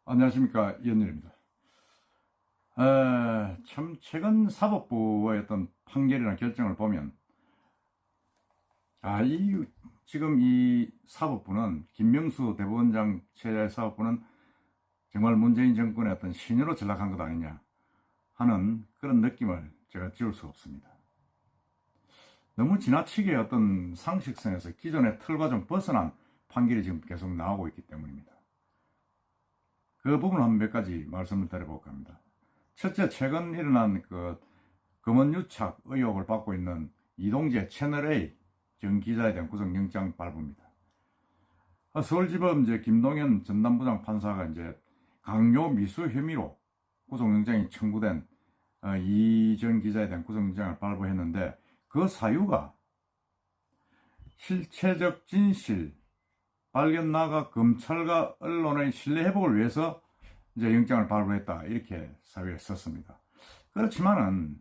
안녕하십니까, 이현일입니다. 참 최근 사법부의 어떤 판결이나 결정을 보면 지금 이 사법부는, 김명수 대법원장 체제 사법부는 정말 문재인 정권의 어떤 신여로 전락한 것 아니냐 하는 그런 느낌을 제가 지울 수가 없습니다. 너무 지나치게 어떤 상식선에서 기존의 틀과 좀 벗어난 판결이 지금 계속 나오고 있기 때문입니다. 그 부분 한 몇 가지 말씀을 드려볼까 합니다. 첫째, 최근 일어난 검언유착 의혹을 받고 있는 이동재 채널A 전 기자에 대한 구속영장 발부입니다. 서울지법 김동현 전남부장 판사가 강요 미수 혐의로 구속영장이 청구된 이 전 기자에 대한 구속영장을 발부했는데, 그 사유가 실체적 진실 발견 나가 검찰과 언론의 신뢰 회복을 위해서 영장을 발부했다, 이렇게 사유에 썼습니다. 그렇지만은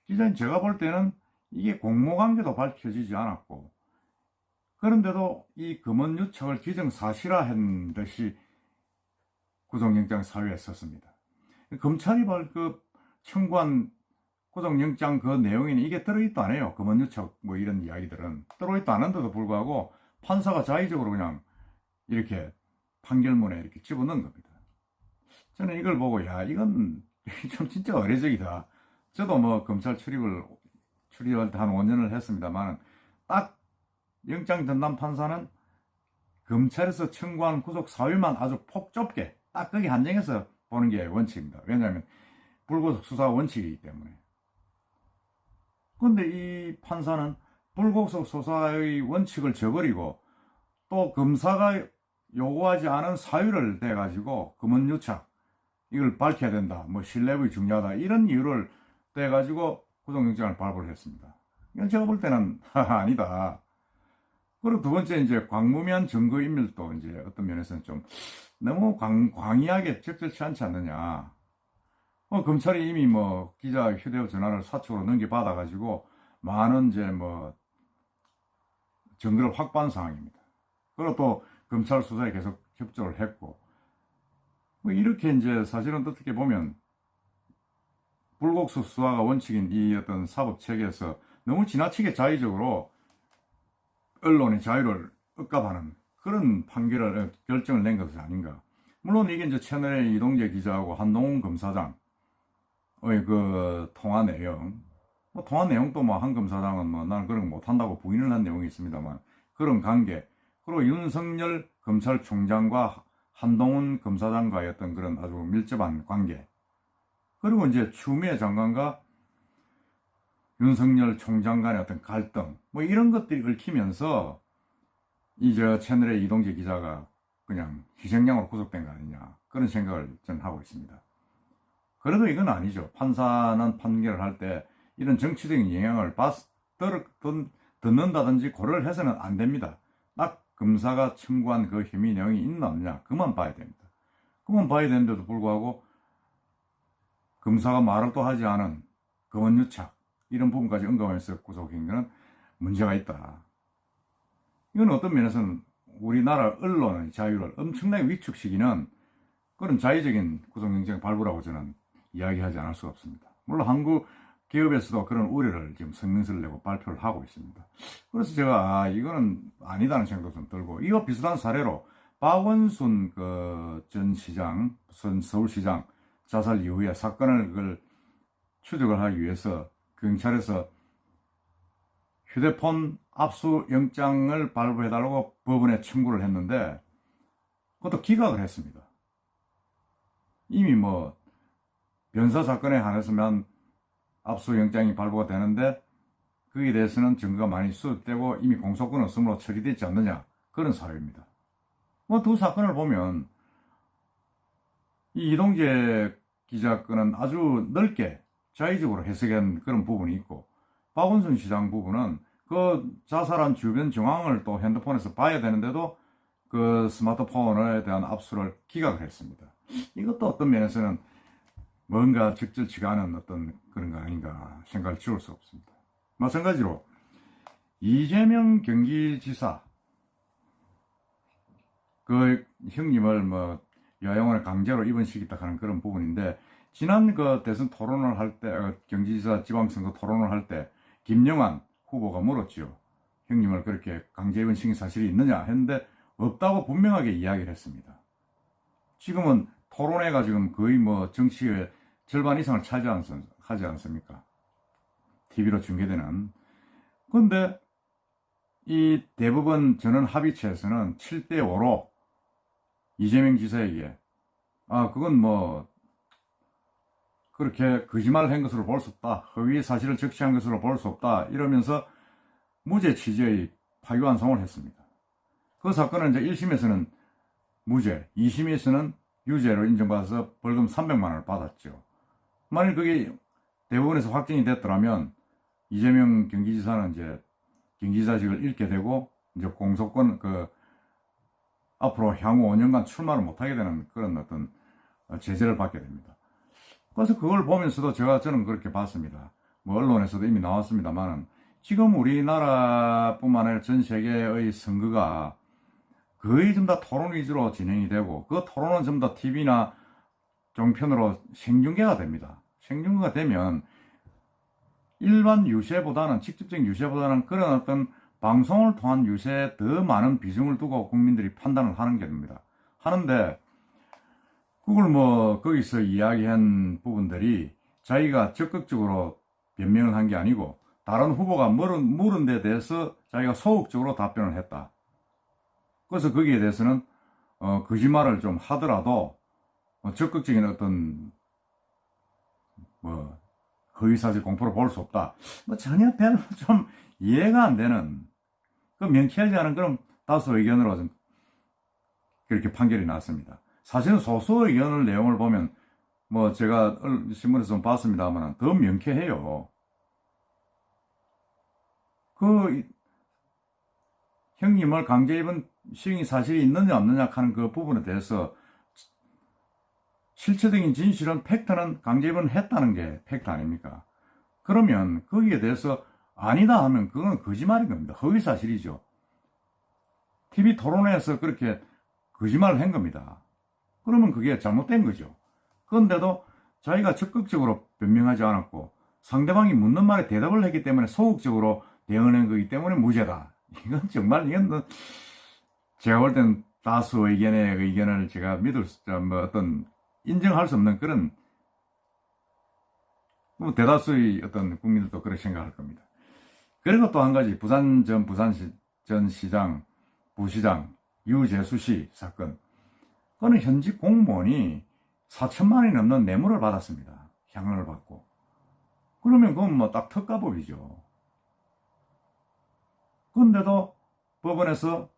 기자님, 제가 볼 때는 이게 공모관계도 밝혀지지 않았고, 그런데도 이 검언유착을 기정사실화한 듯이 구속영장 사유에 썼습니다. 검찰이 청구한 구속영장 그 내용에는 이게 들어있도 않아요. 검언유착 이런 이야기들은 들어있도 않은데도 불구하고 판사가 자의적으로 그냥 이렇게 판결문에 이렇게 집어넣은 겁니다. 저는 이걸 보고, 이건 좀 진짜 의례적이다. 저도 검찰 출입할 때 한 5년을 했습니다만, 딱 영장 전담 판사는 검찰에서 청구한 구속 사유만 아주 폭 좁게 딱 거기 한정해서 보는 게 원칙입니다. 왜냐하면 불구속 수사 원칙이기 때문에. 그런데 이 판사는 불구속 수사의 원칙을 저버리고 또 검사가 요구하지 않은 사유를 대가지고 검언유착 이걸 밝혀야 된다, 신뢰법이 중요하다, 이런 이유를 대가지고 구속영장을 발부를 했습니다. 이건 제가 볼 때는 아니다. 그리고 두 번째, 광무면 증거인멸도 어떤 면에서는 좀 너무 광의하게 적절치 않지 않느냐. 검찰이 이미 기자 휴대전화를 사측으로 넘겨받아가지고 많은 증거를 확보한 상황입니다. 그리고 또 검찰 수사에 계속 협조를 했고, 이렇게 사실은 어떻게 보면 불구속 수사가 원칙인 이 어떤 사법 체계에서 너무 지나치게 자의적으로 언론의 자유를 억압하는 그런 결정을 낸 것이 아닌가. 물론 이게 채널의 이동재 기자하고 한동훈 검사장의 통화 내용, 통화 내용도 한 검사장은 나는 그런 거 못한다고 부인을 한 내용이 있습니다만, 그런 관계, 그리고 윤석열 검찰총장과 한동훈 검사장과의 어떤 그런 아주 밀접한 관계, 그리고 추미애 장관과 윤석열 총장 간의 어떤 갈등, 이런 것들이 얽히면서 채널의 이동재 기자가 그냥 희생양으로 구속된 거 아니냐, 그런 생각을 저는 하고 있습니다. 그래도 이건 아니죠. 판사는 판결을 할 때 이런 정치적인 영향을 듣는다든지 고려를 해서는 안 됩니다. 딱 검사가 청구한 그 혐의 내용이 있나 없냐, 그만 봐야 됩니다. 그만 봐야 되는데도 불구하고 검사가 말을 또 하지 않은 검언유착 이런 부분까지 언급하면서 구속한 것은 문제가 있다. 이건 어떤 면에서는 우리나라 언론의 자유를 엄청나게 위축시키는 그런 자의적인 구속영장 발부라고 저는 이야기하지 않을 수가 없습니다. 물론 한국 기업에서도 그런 우려를 지금 성명서를 내고 발표를 하고 있습니다. 그래서 제가 이거는 아니다는 생각도 좀 들고, 이와 비슷한 사례로 박원순 전 시장, 서울시장 자살 이후에 사건을 추적을 하기 위해서 경찰에서 휴대폰 압수영장을 발부해달라고 법원에 청구를 했는데, 그것도 기각을 했습니다. 이미 변사 사건에 한해서만 압수영장이 발부가 되는데, 거기에 대해서는 증거가 많이 수집되고 이미 공소권 없음으로 처리되지 않느냐, 그런 사유입니다. 두 사건을 보면 이 이동재 기자 건은 아주 넓게 자의적으로 해석한 그런 부분이 있고, 박원순 시장 부분은 그 자살한 주변 정황을 또 핸드폰에서 봐야 되는데도 그 스마트폰에 대한 압수를 기각을 했습니다. 이것도 어떤 면에서는 뭔가 적절치가 않은 어떤 그런 거 아닌가 생각을 지울 수 없습니다. 마찬가지로 이재명 경기지사 그 형님을 요양원에 강제로 입원시키다 하는 그런 부분인데, 지난 그 대선 토론을 할 때, 경기지사 지방선거 토론을 할 때 김영환 후보가 물었죠. 형님을 그렇게 강제 입원시킨 사실이 있느냐 했는데 없다고 분명하게 이야기를 했습니다. 지금은 토론회가 지금 거의 뭐 정치의 절반 이상을 하지 않습니까? TV로 중계되는. 그런데 이 대법원 전원 합의체에서는 7대5로 이재명 지사에게 그건 뭐 그렇게 거짓말을 한 것으로 볼 수 없다, 허위 사실을 적시한 것으로 볼 수 없다 이러면서 무죄 취지의 파기환송을 했습니다. 그 사건은 이제 1심에서는 무죄, 2심에서는 유죄로 인정받아서 벌금 300만 원을 받았죠. 만일 그게 대법원에서 확정이 됐더라면 이재명 경기지사는 이제 경기지사직을 잃게 되고 이제 공소권 앞으로 향후 5년간 출마를 못하게 되는 그런 어떤 제재를 받게 됩니다. 그래서 그걸 보면서도 저는 그렇게 봤습니다. 뭐 언론에서도 이미 나왔습니다만은 지금 우리나라뿐만 아니라 전 세계의 선거가 거의 전부 다 토론 위주로 진행이 되고, 그 토론은 전부 다 TV나 종편으로 생중계가 됩니다. 생중계가 되면 일반 유세보다는, 직접적인 유세보다는 그런 어떤 방송을 통한 유세에 더 많은 비중을 두고 국민들이 판단을 하는 게 됩니다. 하는데 그걸 뭐 거기서 이야기한 부분들이 자기가 적극적으로 변명을 한 게 아니고 다른 후보가 물은 데 대해서 자기가 소극적으로 답변을 했다. 그래서 거기에 대해서는 거짓말을 좀 하더라도 적극적인 어떤 뭐 허위사실 공표로 볼 수 없다. 뭐 전혀 별로 좀 이해가 안 되는, 그 명쾌하지 않은 그런 다수 의견으로 좀 그렇게 판결이 났습니다. 사실은 소수 의견을 내용을 보면 뭐 제가 신문에서 좀 봤습니다만 더 명쾌해요. 그 형님을 강제 입원 시킨 사실이 있느냐 없느냐 하는 그 부분에 대해서 실체적인 진실은, 팩트는 강제 입원했다는 게 팩트 아닙니까? 그러면 거기에 대해서 아니다 하면 그건 거짓말인 겁니다. 허위사실이죠. TV 토론회에서 그렇게 거짓말을 한 겁니다. 그러면 그게 잘못된 거죠. 그런데도 자기가 적극적으로 변명하지 않았고 상대방이 묻는 말에 대답을 했기 때문에 소극적으로 대응한 거기 때문에 무죄다. 이건 정말, 이건 제가 볼 때는 다수 의견을 제가 인정할 수 없는 그런, 대다수의 어떤 국민들도 그렇게 생각할 겁니다. 그리고 또 한 가지, 부산 전 시장, 부시장 유재수 씨 사건. 그거는 현직 공무원이 4천만 원이 넘는 뇌물을 받았습니다. 향응을 받고. 그러면 그건 뭐 딱 특가법이죠. 그런데도 법원에서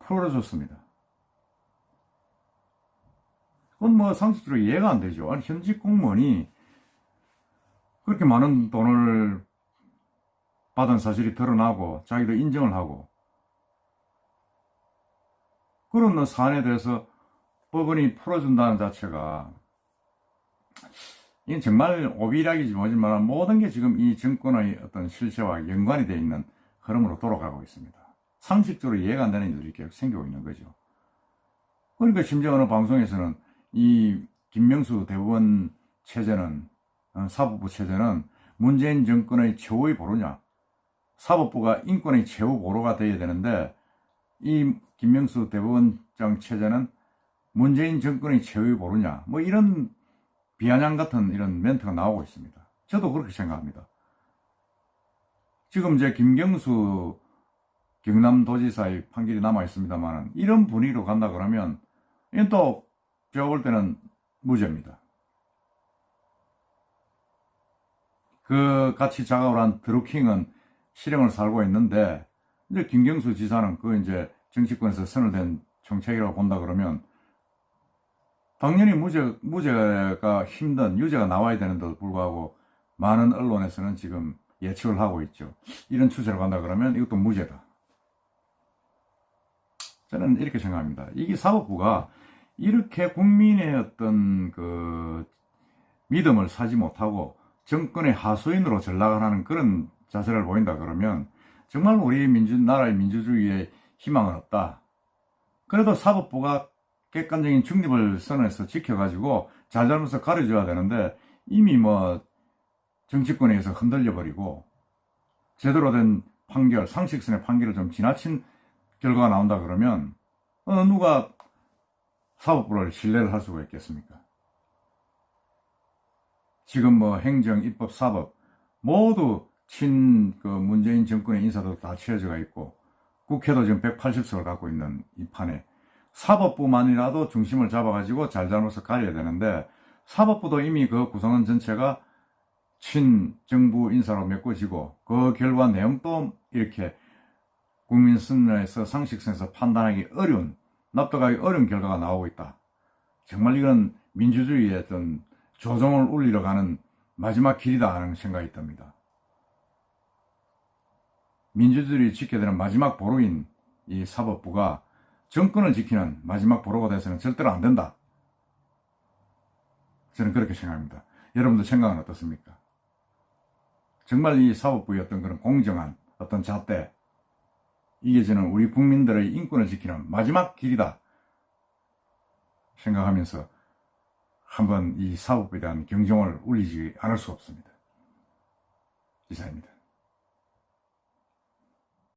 풀어줬습니다. 그건 뭐 상식적으로 이해가 안 되죠. 아니, 현직 공무원이 그렇게 많은 돈을 받은 사실이 드러나고 자기도 인정을 하고 그런 사안에 대해서 법원이 풀어준다는 자체가, 이건 정말 오비락이지 뭐지만 모든 게 지금 이 정권의 어떤 실체와 연관이 되어 있는 흐름으로 돌아가고 있습니다. 상식적으로 이해가 안 되는 일들이 계속 생기고 있는 거죠. 그러니까 심지어 어느 방송에서는 이 김명수 대법원 체제는, 사법부 체제는 문재인 정권의 최후의 보루냐, 사법부가 인권의 최후 보루가 되어야 되는데 이 김명수 대법원장 체제는 문재인 정권의 최후의 보루냐, 뭐 이런 비아냥 같은 이런 멘트가 나오고 있습니다. 저도 그렇게 생각합니다. 지금 이제 김경수 경남도지사의 판결이 남아 있습니다만 이런 분위기로 간다 그러면 이건 또 제가 볼 때는 무죄입니다. 그 같이 작업을 한 드루킹은 실형을 살고 있는데 이제 김경수 지사는 그 이제 정치권에서 선을된 정책이라고 본다 그러면 당연히 무죄가 힘든, 유죄가 나와야 되는데도 불구하고 많은 언론에서는 지금 예측을 하고 있죠. 이런 추세로 간다 그러면 이것도 무죄다. 저는 이렇게 생각합니다. 이게 사법부가 이렇게 국민의 어떤 그 믿음을 사지 못하고 정권의 하수인으로 전락을 하는 그런 자세를 보인다 그러면 정말 우리 나라의 민주주의에 희망은 없다. 그래도 사법부가 객관적인 중립을 선에서 지켜가지고 잘잘못을 가려줘야 되는데 이미 뭐 정치권에 의해서 흔들려버리고 제대로 된 판결, 상식선의 판결을 좀 지나친 결과가 나온다 그러면 어느 누가 사법부를 신뢰를 할 수가 있겠습니까? 지금 뭐 행정, 입법, 사법 모두 그 문재인 정권의 인사도 다 채워져가 있고 국회도 지금 180석을 갖고 있는 이 판에 사법부만이라도 중심을 잡아가지고 잘잘못을 가려야 되는데 사법부도 이미 그 구성원 전체가 친정부 인사로 메꿔지고 그 결과 내용도 이렇게 국민 선에서 상식선에서 판단하기 어려운, 납득하기 어려운 결과가 나오고 있다. 정말 이건 민주주의의 어떤 조정을 울리러 가는 마지막 길이다 하는 생각이 듭니다. 민주주의를 지켜야 되는 마지막 보루인 이 사법부가 정권을 지키는 마지막 보루가 돼서는 절대로 안 된다. 저는 그렇게 생각합니다. 여러분들 생각은 어떻습니까? 정말 이 사법부의 어떤 그런 공정한 어떤 잣대, 이게 저는 우리 국민들의 인권을 지키는 마지막 길이다 생각하면서 한번 이 사법부에 대한 경종을 울리지 않을 수 없습니다. 이상입니다.